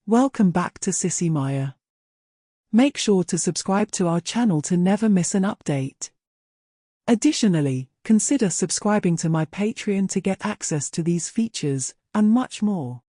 Welcome back to Sissy Maya. Make sure to subscribe to our channel to never miss an update. Additionally, consider subscribing to my Patreon to get access to these features, and much more.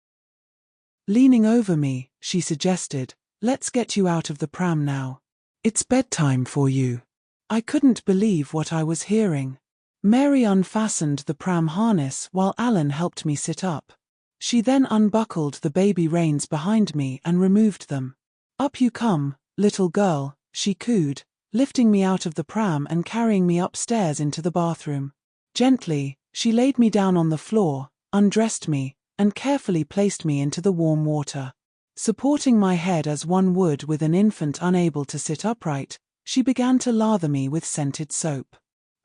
Leaning over me, she suggested, "Let's get you out of the pram now. It's bedtime for you." I couldn't believe what I was hearing. Mary unfastened the pram harness while Alan helped me sit up. She then unbuckled the baby reins behind me and removed them. "Up you come, little girl," she cooed, lifting me out of the pram and carrying me upstairs into the bathroom. Gently, she laid me down on the floor, undressed me, and carefully placed me into the warm water. Supporting my head as one would with an infant unable to sit upright, she began to lather me with scented soap.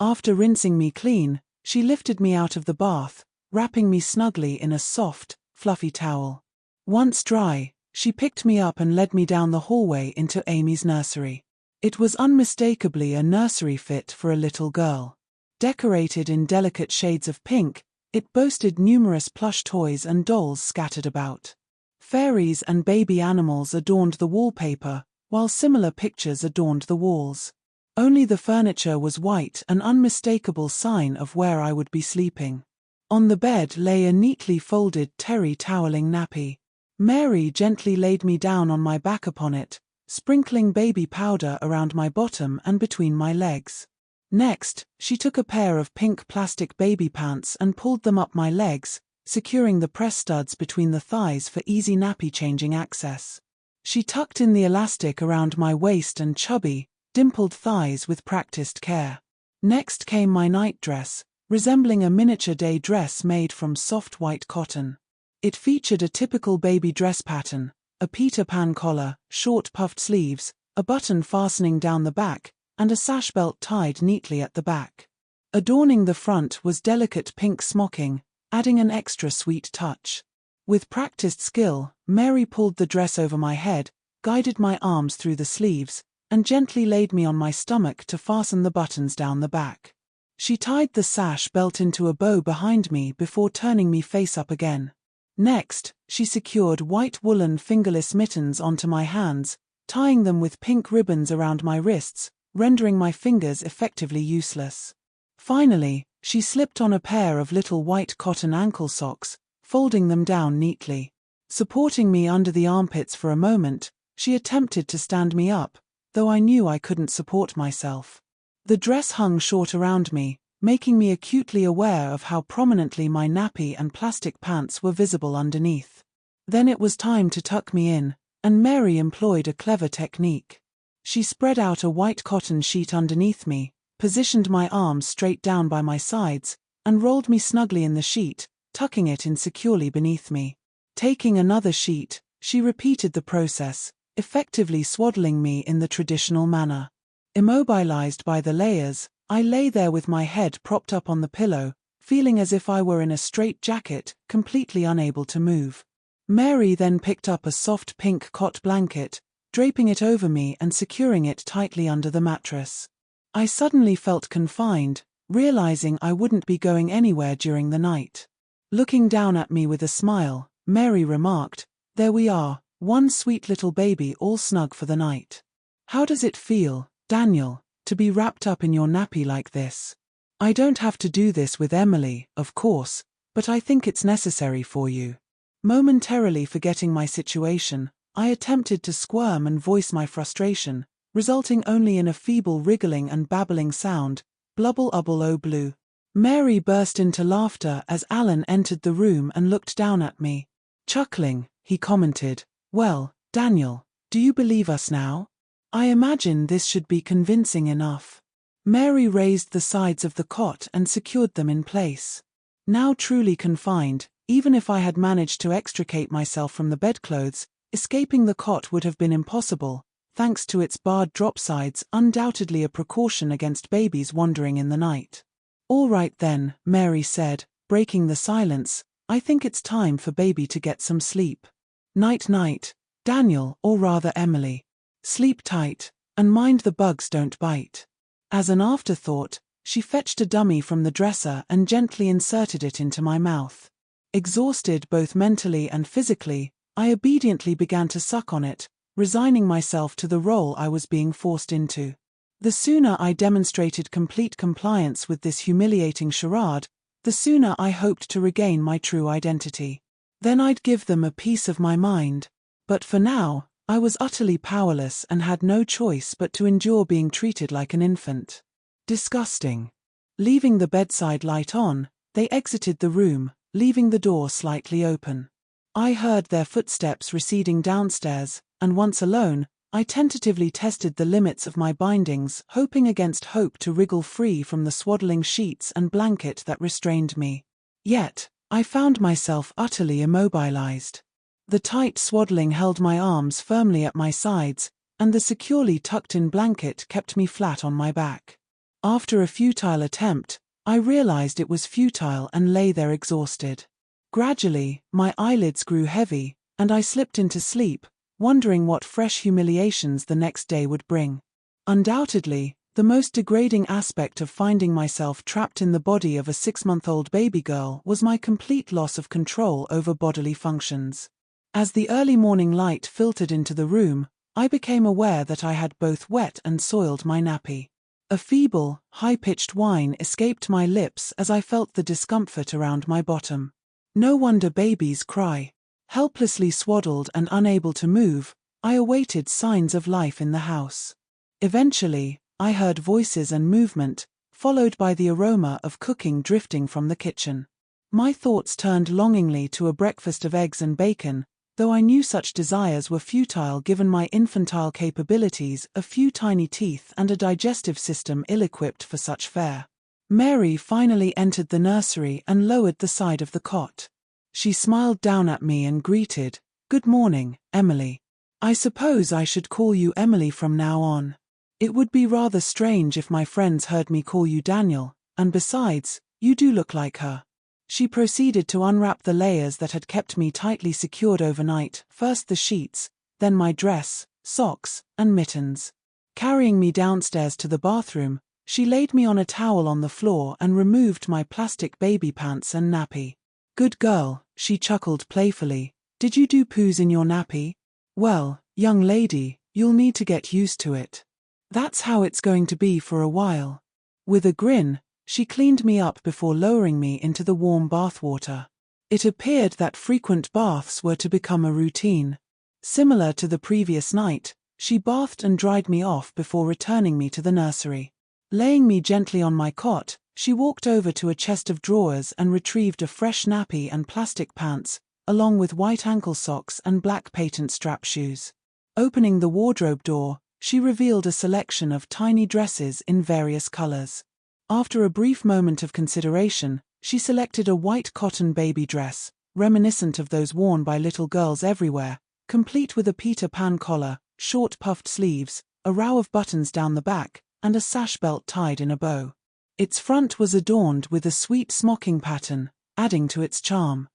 After rinsing me clean, she lifted me out of the bath, wrapping me snugly in a soft, fluffy towel. Once dry, she picked me up and led me down the hallway into Amy's nursery. It was unmistakably a nursery fit for a little girl. Decorated in delicate shades of pink, it boasted numerous plush toys and dolls scattered about. Fairies and baby animals adorned the wallpaper, while similar pictures adorned the walls. Only the furniture was white, an unmistakable sign of where I would be sleeping. On the bed lay a neatly folded terry toweling nappy. Mary gently laid me down on my back upon it, sprinkling baby powder around my bottom and between my legs. Next, she took a pair of pink plastic baby pants and pulled them up my legs, securing the press studs between the thighs for easy nappy changing access. She tucked in the elastic around my waist and chubby, dimpled thighs with practiced care. Next came my nightdress, resembling a miniature day dress made from soft white cotton. It featured a typical baby dress pattern, a Peter Pan collar, short puffed sleeves, a button fastening down the back, and a sash belt tied neatly at the back. Adorning the front was delicate pink smocking, adding an extra sweet touch. With practiced skill, Mary pulled the dress over my head, guided my arms through the sleeves, and gently laid me on my stomach to fasten the buttons down the back. She tied the sash belt into a bow behind me before turning me face up again. Next, she secured white woolen fingerless mittens onto my hands, tying them with pink ribbons around my wrists, rendering my fingers effectively useless. Finally, she slipped on a pair of little white cotton ankle socks, folding them down neatly. Supporting me under the armpits for a moment, she attempted to stand me up, though I knew I couldn't support myself. The dress hung short around me, making me acutely aware of how prominently my nappy and plastic pants were visible underneath. Then it was time to tuck me in, and Mary employed a clever technique. She spread out a white cotton sheet underneath me, positioned my arms straight down by my sides, and rolled me snugly in the sheet, tucking it in securely beneath me. Taking another sheet, she repeated the process, effectively swaddling me in the traditional manner. Immobilized by the layers, I lay there with my head propped up on the pillow, feeling as if I were in a straitjacket, completely unable to move. Mary then picked up a soft pink cot blanket, draping it over me and securing it tightly under the mattress. I suddenly felt confined, realizing I wouldn't be going anywhere during the night. Looking down at me with a smile, Mary remarked, "There we are, one sweet little baby all snug for the night. How does it feel, Daniel, to be wrapped up in your nappy like this? I don't have to do this with Emily, of course, but I think it's necessary for you." Momentarily forgetting my situation, I attempted to squirm and voice my frustration, resulting only in a feeble wriggling and babbling sound, blubble ubble oh blue. Mary burst into laughter as Alan entered the room and looked down at me. Chuckling, he commented, "Well, Daniel, do you believe us now? I imagine this should be convincing enough." Mary raised the sides of the cot and secured them in place. Now truly confined, even if I had managed to extricate myself from the bedclothes, escaping the cot would have been impossible, thanks to its barred drop sides, undoubtedly a precaution against babies wandering in the night. "All right then," Mary said, breaking the silence, "I think it's time for baby to get some sleep. Night-night, Daniel, or rather Emily. Sleep tight, and mind the bugs don't bite." As an afterthought, she fetched a dummy from the dresser and gently inserted it into my mouth. Exhausted both mentally and physically, I obediently began to suck on it, resigning myself to the role I was being forced into. The sooner I demonstrated complete compliance with this humiliating charade, the sooner I hoped to regain my true identity. Then I'd give them a piece of my mind. But for now, I was utterly powerless and had no choice but to endure being treated like an infant. Disgusting. Leaving the bedside light on, they exited the room, leaving the door slightly open. I heard their footsteps receding downstairs, and once alone, I tentatively tested the limits of my bindings, hoping against hope to wriggle free from the swaddling sheets and blanket that restrained me. Yet, I found myself utterly immobilized. The tight swaddling held my arms firmly at my sides, and the securely tucked-in blanket kept me flat on my back. After a futile attempt, I realized it was futile and lay there exhausted. Gradually, my eyelids grew heavy, and I slipped into sleep, wondering what fresh humiliations the next day would bring. Undoubtedly, the most degrading aspect of finding myself trapped in the body of a 6-month-old baby girl was my complete loss of control over bodily functions. As the early morning light filtered into the room, I became aware that I had both wet and soiled my nappy. A feeble, high-pitched whine escaped my lips as I felt the discomfort around my bottom. No wonder babies cry. Helplessly swaddled and unable to move, I awaited signs of life in the house. Eventually, I heard voices and movement, followed by the aroma of cooking drifting from the kitchen. My thoughts turned longingly to a breakfast of eggs and bacon, though I knew such desires were futile given my infantile capabilities, a few tiny teeth and a digestive system ill-equipped for such fare. Mary finally entered the nursery and lowered the side of the cot. She smiled down at me and greeted, "Good morning, Emily. I suppose I should call you Emily from now on. It would be rather strange if my friends heard me call you Daniel, and besides, you do look like her." She proceeded to unwrap the layers that had kept me tightly secured overnight, first the sheets, then my dress, socks, and mittens. Carrying me downstairs to the bathroom, she laid me on a towel on the floor and removed my plastic baby pants and nappy. "Good girl," she chuckled playfully. "Did you do poos in your nappy? Well, young lady, you'll need to get used to it. That's how it's going to be for a while." With a grin, she cleaned me up before lowering me into the warm bath water. It appeared that frequent baths were to become a routine. Similar to the previous night, she bathed and dried me off before returning me to the nursery. Laying me gently on my cot, she walked over to a chest of drawers and retrieved a fresh nappy and plastic pants, along with white ankle socks and black patent strap shoes. Opening the wardrobe door, she revealed a selection of tiny dresses in various colors. After a brief moment of consideration, she selected a white cotton baby dress, reminiscent of those worn by little girls everywhere, complete with a Peter Pan collar, short puffed sleeves, a row of buttons down the back, and a sash belt tied in a bow. Its front was adorned with a sweet smocking pattern, adding to its charm.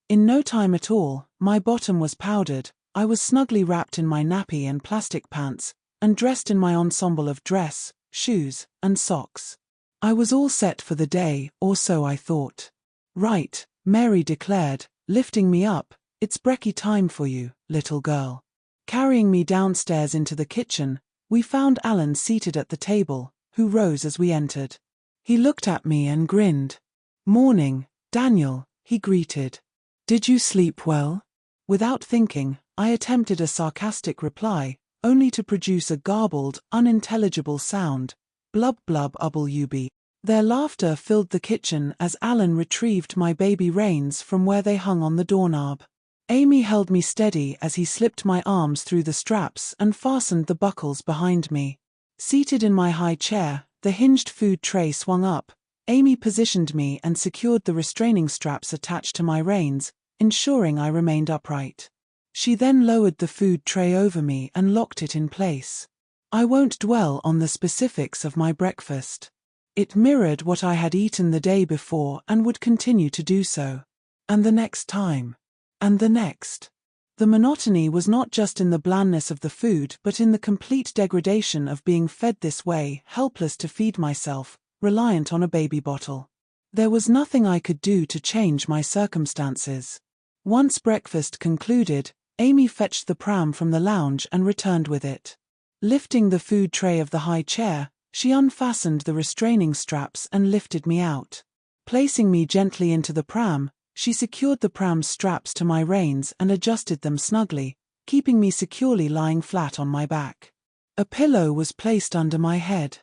In no time at all, my bottom was powdered, I was snugly wrapped in my nappy and plastic pants, and dressed in my ensemble of dress, shoes, and socks. I was all set for the day, or so I thought. "Right," Mary declared, lifting me up, "it's brekkie time for you, little girl." Carrying me downstairs into the kitchen, we found Alan seated at the table, who rose as we entered. He looked at me and grinned. "Morning, Daniel," he greeted. "Did you sleep well?" Without thinking, I attempted a sarcastic reply, only to produce a garbled, unintelligible sound. "Blub blub ubble. Their laughter filled the kitchen as Alan retrieved my baby reins from where they hung on the doorknob. Amy held me steady as he slipped my arms through the straps and fastened the buckles behind me. Seated in my high chair, the hinged food tray swung up. Amy positioned me and secured the restraining straps attached to my reins, ensuring I remained upright. She then lowered the food tray over me and locked it in place. I won't dwell on the specifics of my breakfast. It mirrored what I had eaten the day before and would continue to do so. And the next time. And the next. The monotony was not just in the blandness of the food but in the complete degradation of being fed this way, helpless to feed myself, reliant on a baby bottle. There was nothing I could do to change my circumstances. Once breakfast concluded, Amy fetched the pram from the lounge and returned with it. Lifting the food tray of the high chair, she unfastened the restraining straps and lifted me out. Placing me gently into the pram, she secured the pram's straps to my reins and adjusted them snugly, keeping me securely lying flat on my back. A pillow was placed under my head.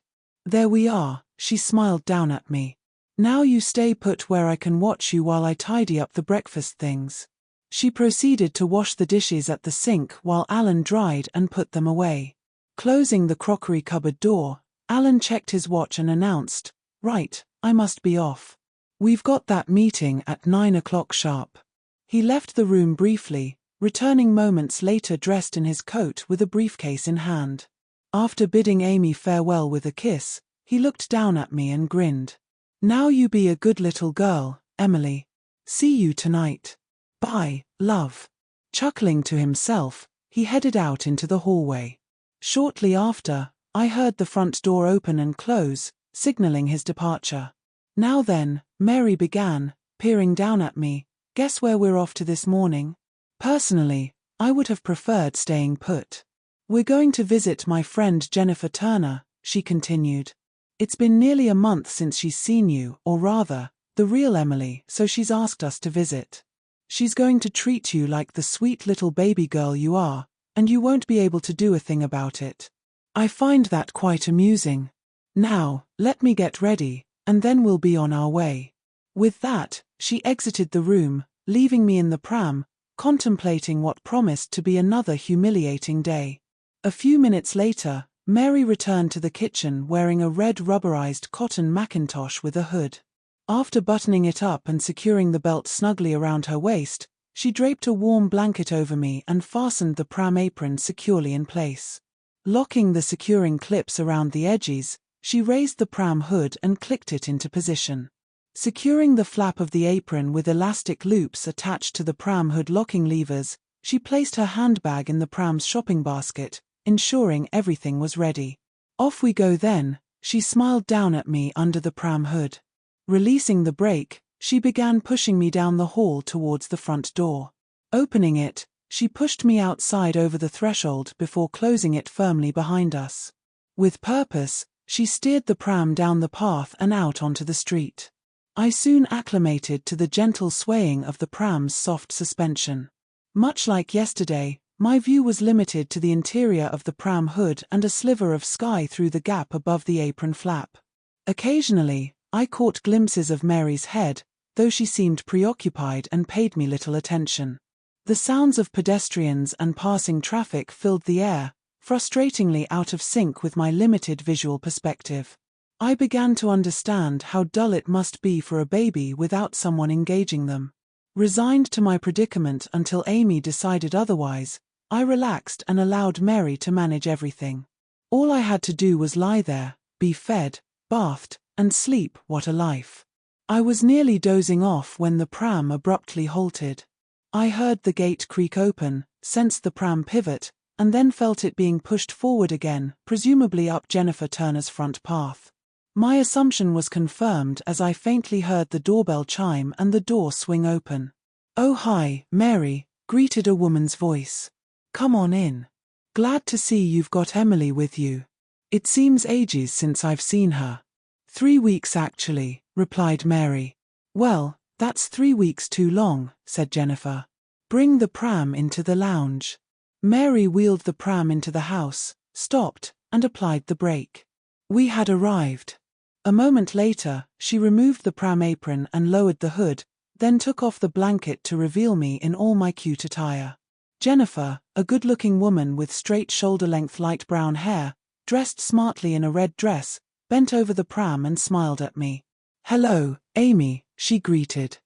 "There we are," she smiled down at me. "Now you stay put where I can watch you while I tidy up the breakfast things." She proceeded to wash the dishes at the sink while Alan dried and put them away. Closing the crockery cupboard door, Alan checked his watch and announced, "Right, I must be off. We've got that meeting at 9 o'clock sharp." He left the room briefly, returning moments later dressed in his coat with a briefcase in hand. After bidding Amy farewell with a kiss, he looked down at me and grinned. "Now you be a good little girl, Emily. See you tonight. Bye, love." Chuckling to himself, he headed out into the hallway. Shortly after, I heard the front door open and close, signaling his departure. "Now then," Mary began, peering down at me, "guess where we're off to this morning?" Personally, I would have preferred staying put. "We're going to visit my friend Jennifer Turner," she continued. "It's been nearly a month since she's seen you, or rather, the real Emily, so she's asked us to visit. She's going to treat you like the sweet little baby girl you are, and you won't be able to do a thing about it. I find that quite amusing. Now, let me get ready, and then we'll be on our way." With that, she exited the room, leaving me in the pram, contemplating what promised to be another humiliating day. A few minutes later, Mary returned to the kitchen wearing a red rubberized cotton mackintosh with a hood. After buttoning it up and securing the belt snugly around her waist, she draped a warm blanket over me and fastened the pram apron securely in place. Locking the securing clips around the edges, she raised the pram hood and clicked it into position. Securing the flap of the apron with elastic loops attached to the pram hood locking levers, she placed her handbag in the pram's shopping basket, ensuring everything was ready. "Off we go then," she smiled down at me under the pram hood. Releasing the brake, she began pushing me down the hall towards the front door. Opening it, she pushed me outside over the threshold before closing it firmly behind us. With purpose, she steered the pram down the path and out onto the street. I soon acclimated to the gentle swaying of the pram's soft suspension. Much like yesterday, my view was limited to the interior of the pram hood and a sliver of sky through the gap above the apron flap. Occasionally, I caught glimpses of Mary's head, though she seemed preoccupied and paid me little attention. The sounds of pedestrians and passing traffic filled the air, frustratingly out of sync with my limited visual perspective. I began to understand how dull it must be for a baby without someone engaging them. Resigned to my predicament until Amy decided otherwise, I relaxed and allowed Mary to manage everything. All I had to do was lie there, be fed, bathed, and sleep. What a life. I was nearly dozing off when the pram abruptly halted. I heard the gate creak open, sensed the pram pivot, and then felt it being pushed forward again, presumably up Jennifer Turner's front path. My assumption was confirmed as I faintly heard the doorbell chime and the door swing open. "Oh hi, Mary," greeted a woman's voice. "Come on in. Glad to see you've got Emily with you. It seems ages since I've seen her." 3 weeks actually, replied Mary. "Well, that's 3 weeks too long," said Jennifer. "Bring the pram into the lounge." Mary wheeled the pram into the house, stopped, and applied the brake. We had arrived. A moment later, she removed the pram apron and lowered the hood, then took off the blanket to reveal me in all my cute attire. Jennifer, a good-looking woman with straight shoulder-length light brown hair, dressed smartly in a red dress, bent over the pram and smiled at me. "Hello, Amy," she greeted.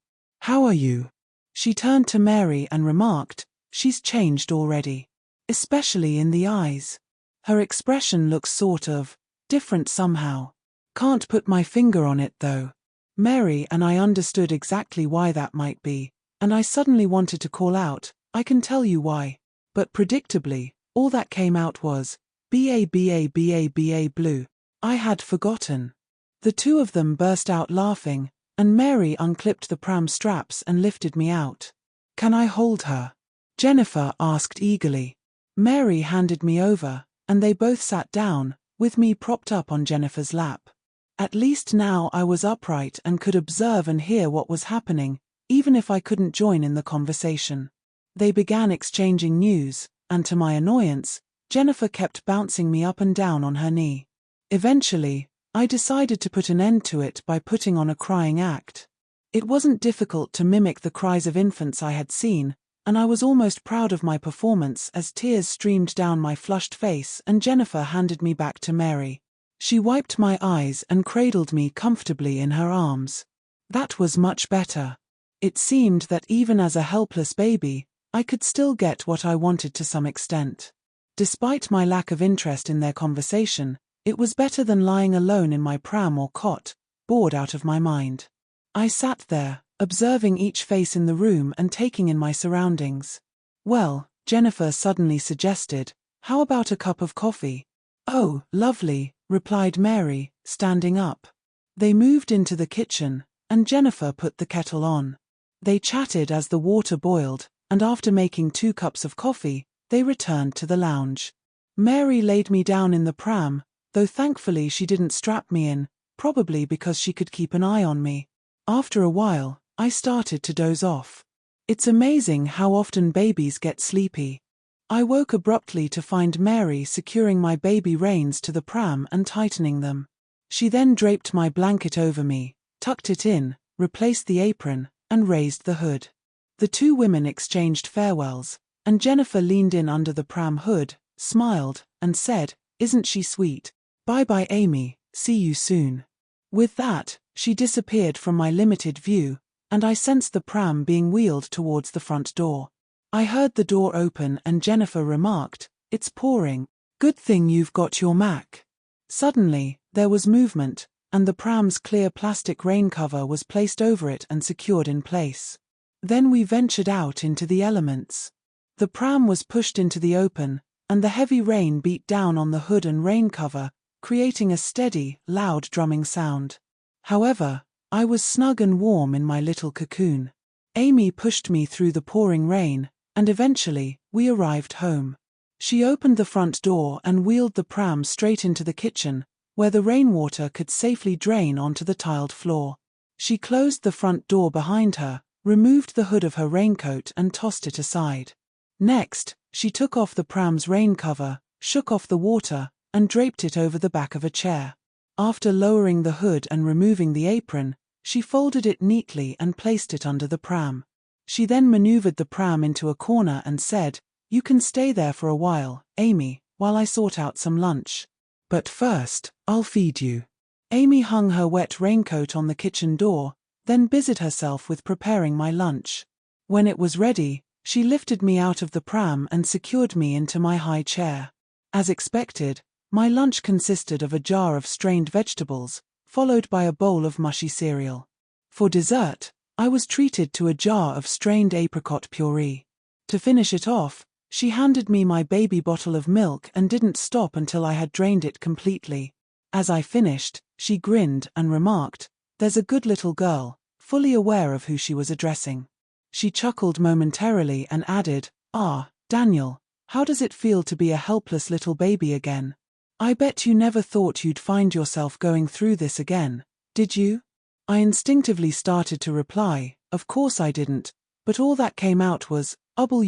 "How are you?" She turned to Mary and remarked, "She's changed already. Especially in the eyes. Her expression looks sort of different somehow. Can't put my finger on it though." Mary and I understood exactly why that might be, and I suddenly wanted to call out, "I can tell you why." But predictably, all that came out was, "BA blue." I had forgotten. The two of them burst out laughing, and Mary unclipped the pram straps and lifted me out. "Can I hold her?" Jennifer asked eagerly. Mary handed me over, and they both sat down, with me propped up on Jennifer's lap. At least now I was upright and could observe and hear what was happening, even if I couldn't join in the conversation. They began exchanging news, and to my annoyance, Jennifer kept bouncing me up and down on her knee. Eventually, I decided to put an end to it by putting on a crying act. It wasn't difficult to mimic the cries of infants I had seen, and I was almost proud of my performance as tears streamed down my flushed face and Jennifer handed me back to Mary. She wiped my eyes and cradled me comfortably in her arms. That was much better. It seemed that even as a helpless baby, I could still get what I wanted to some extent. Despite my lack of interest in their conversation, it was better than lying alone in my pram or cot, bored out of my mind. I sat there, observing each face in the room and taking in my surroundings. Well, Jennifer suddenly suggested, how about a cup of coffee? Oh, lovely, replied Mary, standing up. They moved into the kitchen, and Jennifer put the kettle on. They chatted as the water boiled, and after making 2 cups of coffee, they returned to the lounge. Mary laid me down in the pram, though thankfully she didn't strap me in, probably because she could keep an eye on me. After a while, I started to doze off. It's amazing how often babies get sleepy. I woke abruptly to find Mary securing my baby reins to the pram and tightening them. She then draped my blanket over me, tucked it in, replaced the apron, and raised the hood. The 2 women exchanged farewells, and Jennifer leaned in under the pram hood, smiled, and said, "Isn't she sweet? Bye-bye, Amy, see you soon." With that, she disappeared from my limited view, and I sensed the pram being wheeled towards the front door. I heard the door open and Jennifer remarked, "It's pouring. Good thing you've got your Mac." Suddenly, there was movement, and the pram's clear plastic rain cover was placed over it and secured in place. Then we ventured out into the elements. The pram was pushed into the open, and the heavy rain beat down on the hood and rain cover, creating a steady, loud drumming sound. However, I was snug and warm in my little cocoon. Amy pushed me through the pouring rain, and eventually, we arrived home. She opened the front door and wheeled the pram straight into the kitchen, where the rainwater could safely drain onto the tiled floor. She closed the front door behind her, removed the hood of her raincoat and tossed it aside. Next, she took off the pram's rain cover, shook off the water, and draped it over the back of a chair. After lowering the hood and removing the apron, she folded it neatly and placed it under the pram. She then maneuvered the pram into a corner and said, "You can stay there for a while, Amy, while I sort out some lunch. But first, I'll feed you." Amy hung her wet raincoat on the kitchen door, then busied herself with preparing my lunch. When it was ready, she lifted me out of the pram and secured me into my high chair. As expected, my lunch consisted of a jar of strained vegetables, followed by a bowl of mushy cereal. For dessert, I was treated to a jar of strained apricot puree. To finish it off, she handed me my baby bottle of milk and didn't stop until I had drained it completely. As I finished, she grinned and remarked, "There's a good little girl," fully aware of who she was addressing. She chuckled momentarily and added, "Ah, Daniel, how does it feel to be a helpless little baby again? I bet you never thought you'd find yourself going through this again, did you?" I instinctively started to reply, "Of course I didn't," but all that came out was, "Ubble.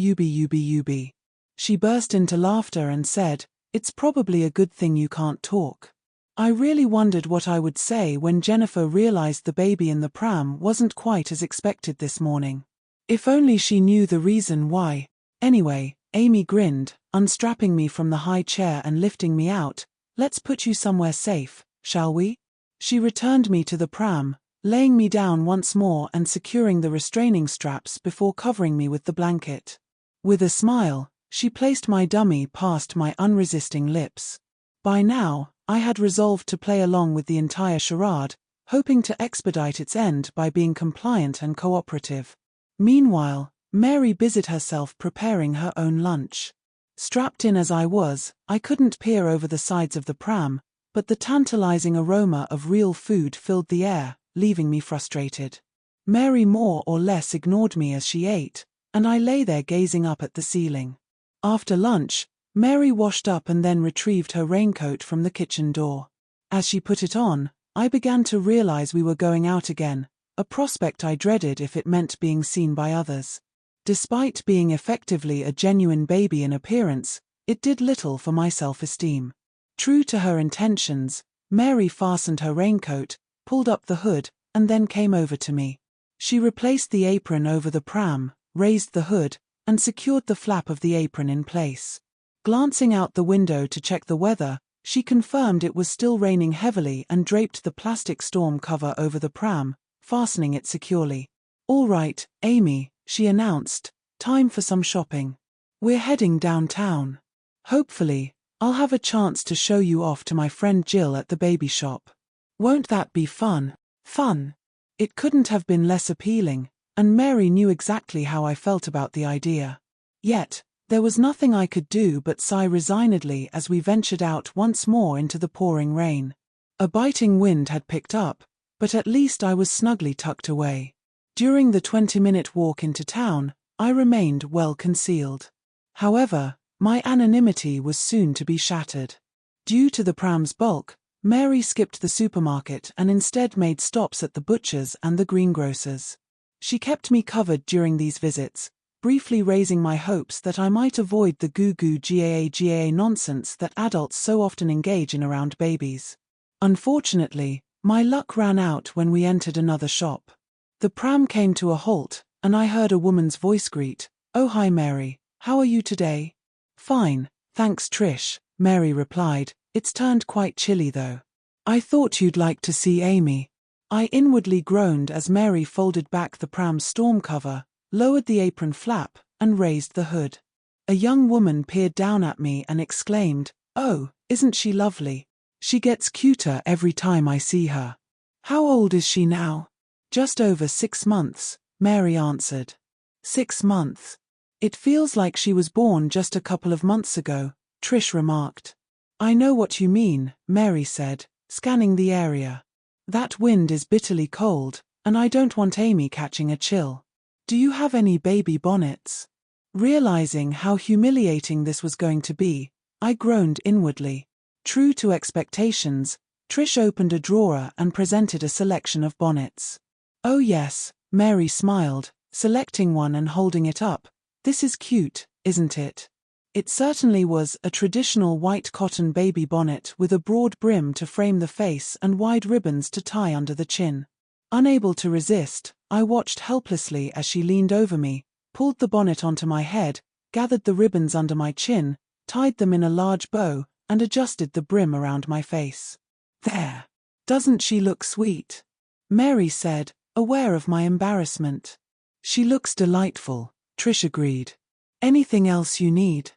She burst into laughter and said, "It's probably a good thing you can't talk." I really wondered what I would say when Jennifer realized the baby in the pram wasn't quite as expected this morning. If only she knew the reason why. Anyway, Amy grinned, unstrapping me from the high chair and lifting me out. "Let's put you somewhere safe, shall we?" She returned me to the pram, laying me down once more and securing the restraining straps before covering me with the blanket. With a smile, she placed my dummy past my unresisting lips. By now, I had resolved to play along with the entire charade, hoping to expedite its end by being compliant and cooperative. Meanwhile, Mary busied herself preparing her own lunch. Strapped in as I was, I couldn't peer over the sides of the pram, but the tantalizing aroma of real food filled the air, leaving me frustrated. Mary more or less ignored me as she ate, and I lay there gazing up at the ceiling. After lunch, Mary washed up and then retrieved her raincoat from the kitchen door. As she put it on, I began to realize we were going out again, a prospect I dreaded if it meant being seen by others. Despite being effectively a genuine baby in appearance, it did little for my self-esteem. True to her intentions, Mary fastened her raincoat, pulled up the hood, and then came over to me. She replaced the apron over the pram, raised the hood, and secured the flap of the apron in place. Glancing out the window to check the weather, she confirmed it was still raining heavily and draped the plastic storm cover over the pram, fastening it securely. "All right, Amy," she announced, "time for some shopping. We're heading downtown. Hopefully, I'll have a chance to show you off to my friend Jill at the baby shop. Won't that be fun?" Fun. It couldn't have been less appealing, and Mary knew exactly how I felt about the idea. Yet, there was nothing I could do but sigh resignedly as we ventured out once more into the pouring rain. A biting wind had picked up, but at least I was snugly tucked away. During the 20-minute walk into town, I remained well concealed. However, my anonymity was soon to be shattered. Due to the pram's bulk, Mary skipped the supermarket and instead made stops at the butcher's and the greengrocer's. She kept me covered during these visits, briefly raising my hopes that I might avoid the goo-goo gaa nonsense that adults so often engage in around babies. Unfortunately, my luck ran out when we entered another shop. The pram came to a halt, and I heard a woman's voice greet, "Oh hi Mary, how are you today?" "Fine, thanks Trish," Mary replied. "It's turned quite chilly though. I thought you'd like to see Amy." I inwardly groaned as Mary folded back the pram's storm cover, lowered the apron flap, and raised the hood. A young woman peered down at me and exclaimed, "Oh, isn't she lovely? She gets cuter every time I see her." "How old is she now?" "Just over 6 months," Mary answered. 6 months. "It feels like she was born just a couple of months ago," Trish remarked. "I know what you mean," Mary said, scanning the area. "That wind is bitterly cold, and I don't want Amy catching a chill. Do you have any baby bonnets?" Realizing how humiliating this was going to be, I groaned inwardly. True to expectations, Trish opened a drawer and presented a selection of bonnets. "Oh yes," Mary smiled, selecting one and holding it up. "This is cute, isn't it?" It certainly was, a traditional white cotton baby bonnet with a broad brim to frame the face and wide ribbons to tie under the chin. Unable to resist, I watched helplessly as she leaned over me, pulled the bonnet onto my head, gathered the ribbons under my chin, tied them in a large bow, and adjusted the brim around my face. "There. Doesn't she look sweet?" Mary said, aware of my embarrassment. "She looks delightful," Trish agreed. "Anything else you need?"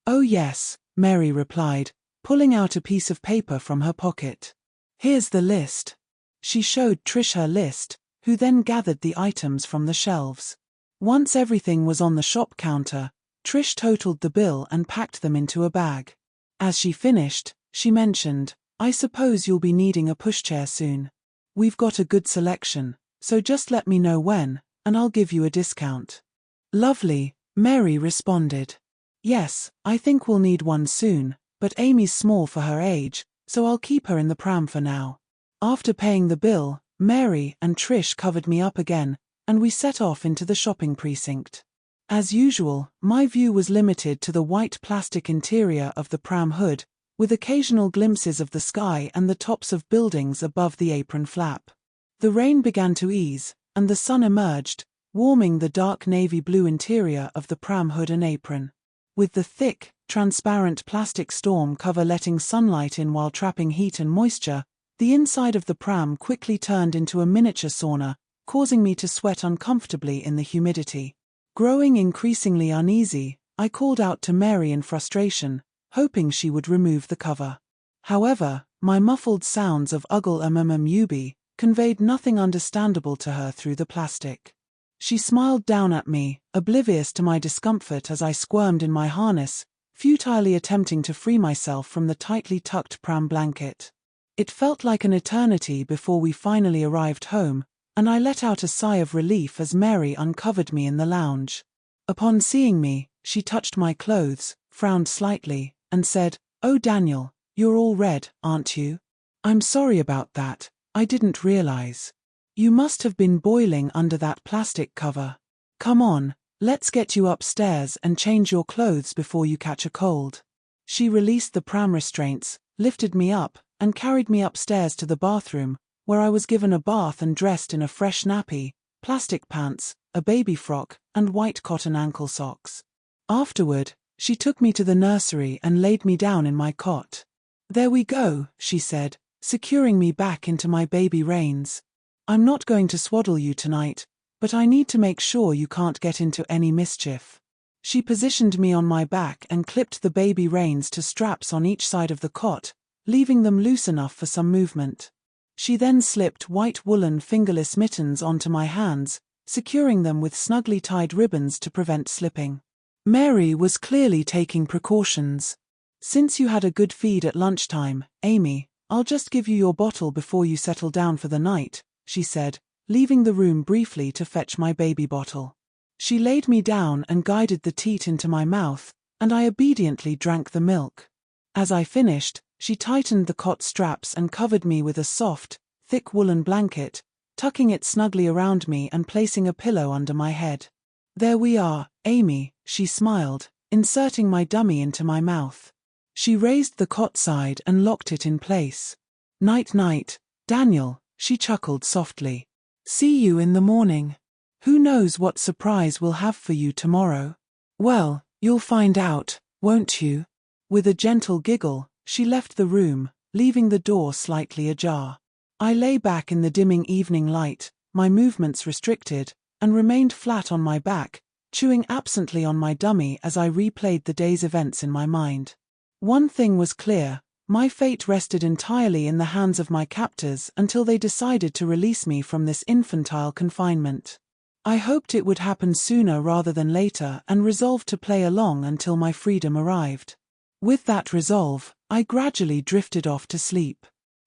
"Oh yes," Mary replied, pulling out a piece of paper from her pocket. "Here's the list." She showed Trish her list, who then gathered the items from the shelves. Once everything was on the shop counter, Trish totaled the bill and packed them into a bag. As she finished, she mentioned, "I suppose you'll be needing a pushchair soon. We've got a good selection, so just let me know when, and I'll give you a discount." "Lovely," Mary responded. "Yes, I think we'll need one soon, but Amy's small for her age, so I'll keep her in the pram for now." After paying the bill, Mary and Trish covered me up again, and we set off into the shopping precinct. As usual, my view was limited to the white plastic interior of the pram hood, with occasional glimpses of the sky and the tops of buildings above the apron flap. The rain began to ease, and the sun emerged, warming the dark navy blue interior of the pram hood and apron. With the thick, transparent plastic storm cover letting sunlight in while trapping heat and moisture, the inside of the pram quickly turned into a miniature sauna, causing me to sweat uncomfortably in the humidity. Growing increasingly uneasy, I called out to Mary in frustration, hoping she would remove the cover. However, my muffled sounds of uggle yubi conveyed nothing understandable to her through the plastic. She smiled down at me, oblivious to my discomfort as I squirmed in my harness, futilely attempting to free myself from the tightly tucked pram blanket. It felt like an eternity before we finally arrived home, and I let out a sigh of relief as Mary uncovered me in the lounge. Upon seeing me, she touched my clothes, frowned slightly, and said, "Oh Daniel, you're all red, aren't you? I'm sorry about that, I didn't realize. You must have been boiling under that plastic cover. Come on, let's get you upstairs and change your clothes before you catch a cold." She released the pram restraints, lifted me up, and carried me upstairs to the bathroom, where I was given a bath and dressed in a fresh nappy, plastic pants, a baby frock, and white cotton ankle socks. Afterward, she took me to the nursery and laid me down in my cot. "There we go," she said, securing me back into my baby reins. "I'm not going to swaddle you tonight, but I need to make sure you can't get into any mischief." She positioned me on my back and clipped the baby reins to straps on each side of the cot, leaving them loose enough for some movement. She then slipped white woolen fingerless mittens onto my hands, securing them with snugly tied ribbons to prevent slipping. Mary was clearly taking precautions. "Since you had a good feed at lunchtime, Amy, I'll just give you your bottle before you settle down for the night," she said, leaving the room briefly to fetch my baby bottle. She laid me down and guided the teat into my mouth, and I obediently drank the milk. As I finished, she tightened the cot straps and covered me with a soft, thick woolen blanket, tucking it snugly around me and placing a pillow under my head. "There we are, Amy," she smiled, inserting my dummy into my mouth. She raised the cot side and locked it in place. "Night-night, Daniel," she chuckled softly. "See you in the morning. Who knows what surprise we'll have for you tomorrow?" "Well, you'll find out, won't you?" With a gentle giggle, she left the room, leaving the door slightly ajar. I lay back in the dimming evening light, my movements restricted, and remained flat on my back, chewing absently on my dummy as I replayed the day's events in my mind. One thing was clear: my fate rested entirely in the hands of my captors until they decided to release me from this infantile confinement. I hoped it would happen sooner rather than later and resolved to play along until my freedom arrived. With that resolve, I gradually drifted off to sleep.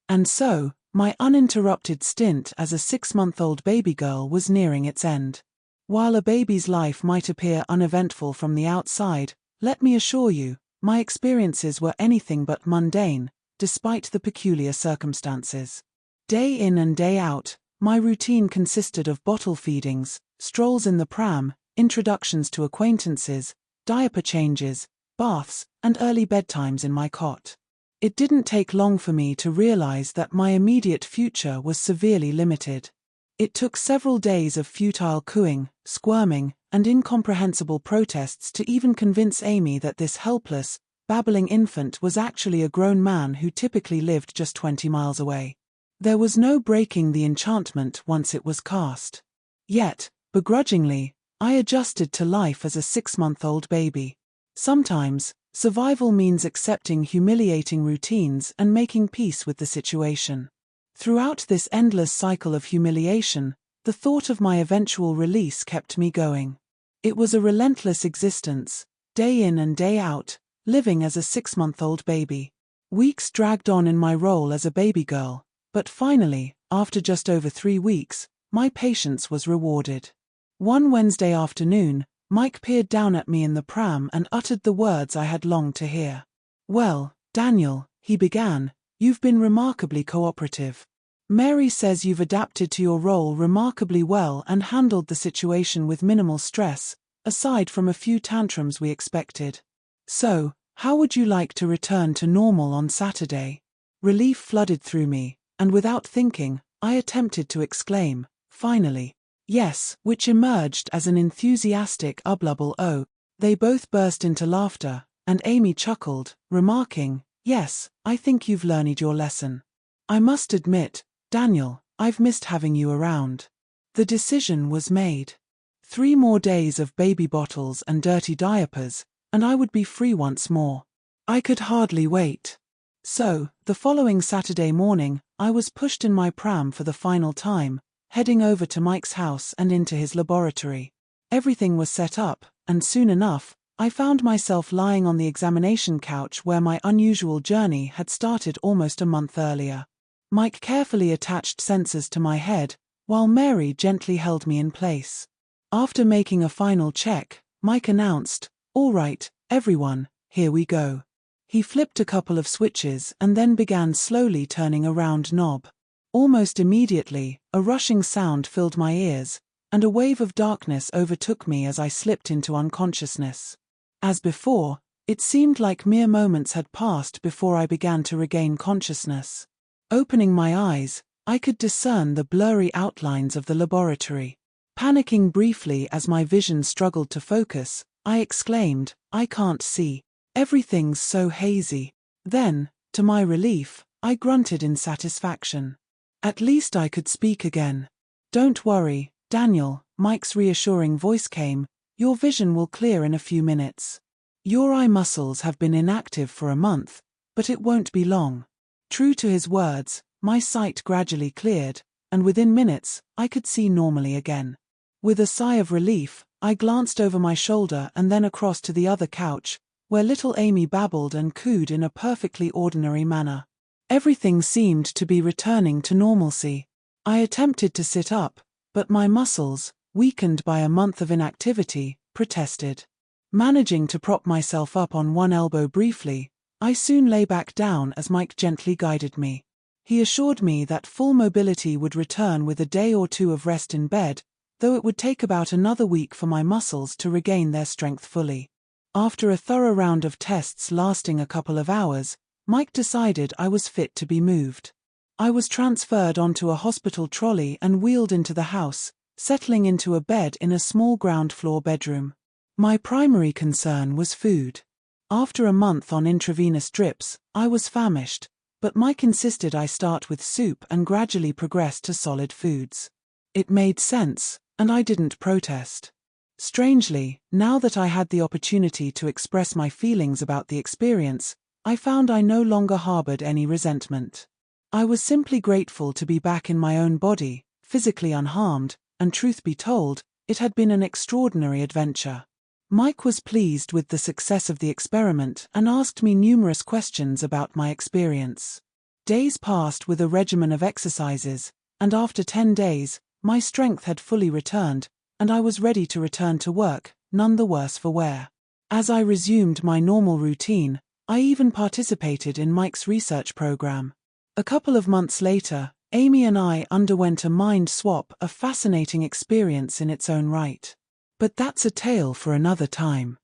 And so, my uninterrupted stint as a 6-month-old baby girl was nearing its end. While a baby's life might appear uneventful from the outside, let me assure you, my experiences were anything but mundane, despite the peculiar circumstances. Day in and day out, my routine consisted of bottle feedings, strolls in the pram, introductions to acquaintances, diaper changes, baths, and early bedtimes in my cot. It didn't take long for me to realize that my immediate future was severely limited. It took several days of futile cooing, squirming, and incomprehensible protests to even convince Amy that this helpless, babbling infant was actually a grown man who typically lived just 20 miles away. There was no breaking the enchantment once it was cast. Yet, begrudgingly, I adjusted to life as a 6-month-old baby. Sometimes, survival means accepting humiliating routines and making peace with the situation. Throughout this endless cycle of humiliation, the thought of my eventual release kept me going. It was a relentless existence, day in and day out, living as a 6-month-old baby. Weeks dragged on in my role as a baby girl, but finally, after just over 3 weeks, my patience was rewarded. One Wednesday afternoon, Mike peered down at me in the pram and uttered the words I had longed to hear. "Well, Daniel," he began, "you've been remarkably cooperative. Mary says you've adapted to your role remarkably well and handled the situation with minimal stress, aside from a few tantrums we expected. So, how would you like to return to normal on Saturday?" Relief flooded through me, and without thinking, I attempted to exclaim, "Finally, yes," which emerged as an enthusiastic ublubble "oh." They both burst into laughter, and Amy chuckled, remarking, "Yes, I think you've learned your lesson. I must admit, Daniel, I've missed having you around." The decision was made. 3 more days of baby bottles and dirty diapers, and I would be free once more. I could hardly wait. So, the following Saturday morning, I was pushed in my pram for the final time, heading over to Mike's house and into his laboratory. Everything was set up, and soon enough, I found myself lying on the examination couch where my unusual journey had started almost a month earlier. Mike carefully attached sensors to my head, while Mary gently held me in place. After making a final check, Mike announced, "All right, everyone, here we go." He flipped a couple of switches and then began slowly turning a round knob. Almost immediately, a rushing sound filled my ears, and a wave of darkness overtook me as I slipped into unconsciousness. As before, it seemed like mere moments had passed before I began to regain consciousness. Opening my eyes, I could discern the blurry outlines of the laboratory. Panicking briefly as my vision struggled to focus, I exclaimed, "I can't see. Everything's so hazy." Then, to my relief, I grunted in satisfaction. At least I could speak again. "Don't worry, Daniel," Mike's reassuring voice came, "your vision will clear in a few minutes. Your eye muscles have been inactive for a month, but it won't be long." True to his words, my sight gradually cleared, and within minutes, I could see normally again. With a sigh of relief, I glanced over my shoulder and then across to the other couch, where little Amy babbled and cooed in a perfectly ordinary manner. Everything seemed to be returning to normalcy. I attempted to sit up, but my muscles, weakened by a month of inactivity, protested. Managing to prop myself up on one elbow briefly, I soon lay back down as Mike gently guided me. He assured me that full mobility would return with a day or two of rest in bed, though it would take about another week for my muscles to regain their strength fully. After a thorough round of tests lasting a couple of hours, Mike decided I was fit to be moved. I was transferred onto a hospital trolley and wheeled into the house, settling into a bed in a small ground floor bedroom. My primary concern was food. After a month on intravenous drips, I was famished, but Mike insisted I start with soup and gradually progress to solid foods. It made sense, and I didn't protest. Strangely, now that I had the opportunity to express my feelings about the experience, I found I no longer harbored any resentment. I was simply grateful to be back in my own body, physically unharmed, and truth be told, it had been an extraordinary adventure. Mike was pleased with the success of the experiment and asked me numerous questions about my experience. Days passed with a regimen of exercises, and after 10 days, my strength had fully returned, and I was ready to return to work, none the worse for wear. As I resumed my normal routine, I even participated in Mike's research program. A couple of months later, Amy and I underwent a mind swap, a fascinating experience in its own right. But that's a tale for another time.